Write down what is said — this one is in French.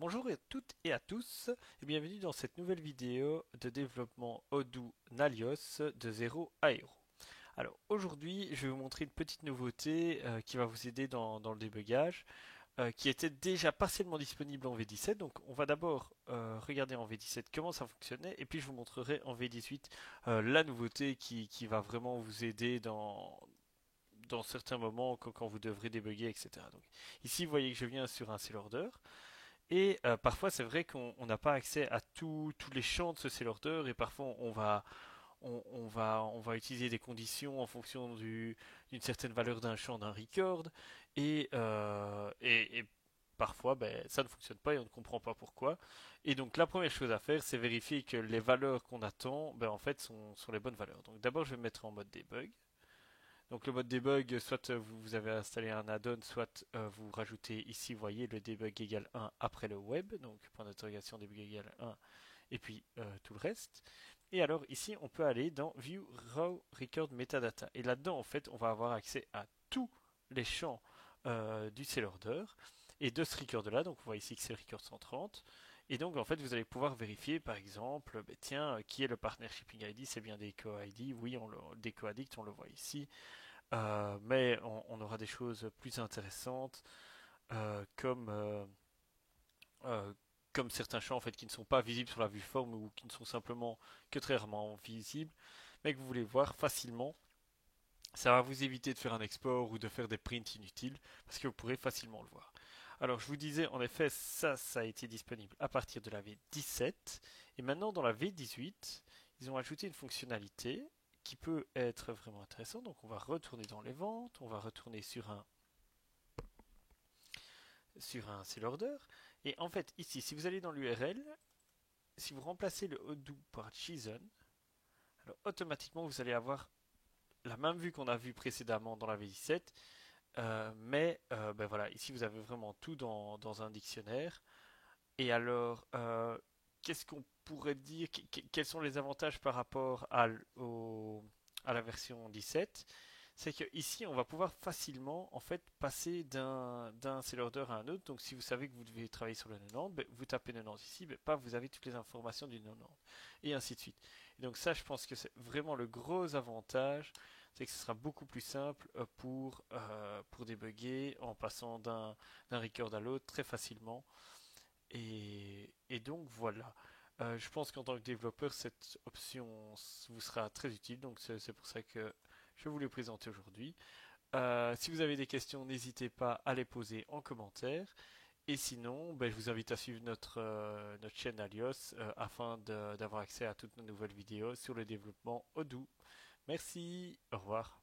Bonjour à toutes et à tous et bienvenue dans cette nouvelle vidéo de développement Odoo Nalios de 0 à Hero. Alors aujourd'hui je vais vous montrer une petite nouveauté qui va vous aider dans le débugage qui était déjà partiellement disponible en V17. Donc on va d'abord regarder en V17 comment ça fonctionnait et puis je vous montrerai en V18 la nouveauté qui va vraiment vous aider dans certains moments quand vous devrez débugger, etc. Donc ici vous voyez que je viens sur un sale order. Et parfois, c'est vrai qu'on n'a pas accès à tous les champs de ce seller order et parfois on va utiliser des conditions en fonction d'une certaine valeur d'un champ d'un record et parfois ça ne fonctionne pas et on ne comprend pas pourquoi. Et donc la première chose à faire, c'est vérifier que les valeurs qu'on attend, en fait, sont les bonnes valeurs. Donc d'abord, je vais me mettre en mode debug. Donc le mode debug, soit vous avez installé un add-on, soit vous rajoutez ici, vous voyez, le debug égale 1 après le web, donc point d'interrogation debug égale 1, et puis tout le reste. Et alors ici, on peut aller dans View Raw Record Metadata. Et là-dedans, en fait, on va avoir accès à tous les champs du sale order et de ce record-là. Donc on voit ici que c'est le record 130. Et donc en fait, vous allez pouvoir vérifier, par exemple, tiens, qui est le partner shipping ID, c'est bien Deco ID. Oui, Deco Addict, on le voit ici. Mais on aura des choses plus intéressantes euh, comme, euh, euh, comme certains champs en fait, qui ne sont pas visibles sur la vue forme ou qui ne sont simplement que très rarement visibles, mais que vous voulez voir facilement. Ça va vous éviter de faire un export ou de faire des prints inutiles parce que vous pourrez facilement le voir. Alors je vous disais en effet ça a été disponible à partir de la V17 et maintenant dans la V18 ils ont ajouté une fonctionnalité qui peut être vraiment intéressante. Donc on va retourner dans les ventes, on va retourner sur un sale order et en fait ici si vous allez dans l'URL, si vous remplacez le Odoo par JSON, alors automatiquement vous allez avoir la même vue qu'on a vue précédemment dans la V17. Mais voilà, ici vous avez vraiment tout dans un dictionnaire. Et alors, qu'est-ce qu'on pourrait dire? Quels sont les avantages par rapport à la version 17? C'est que ici, on va pouvoir facilement en fait passer d'un seller order à un autre. Donc, si vous savez que vous devez travailler sur le 90, vous tapez 90 ici, paf, vous avez toutes les informations du 90 et ainsi de suite. Et donc ça, je pense que c'est vraiment le gros avantage, c'est que ce sera beaucoup plus simple pour débugger en passant d'un record à l'autre très facilement. Et donc voilà. Je pense qu'en tant que développeur, cette option vous sera très utile. Donc c'est pour ça que je vous l'ai présenté aujourd'hui. Si vous avez des questions, n'hésitez pas à les poser en commentaire. Et sinon, je vous invite à suivre notre chaîne Alios afin d'avoir accès à toutes nos nouvelles vidéos sur le développement Odoo. Merci, au revoir.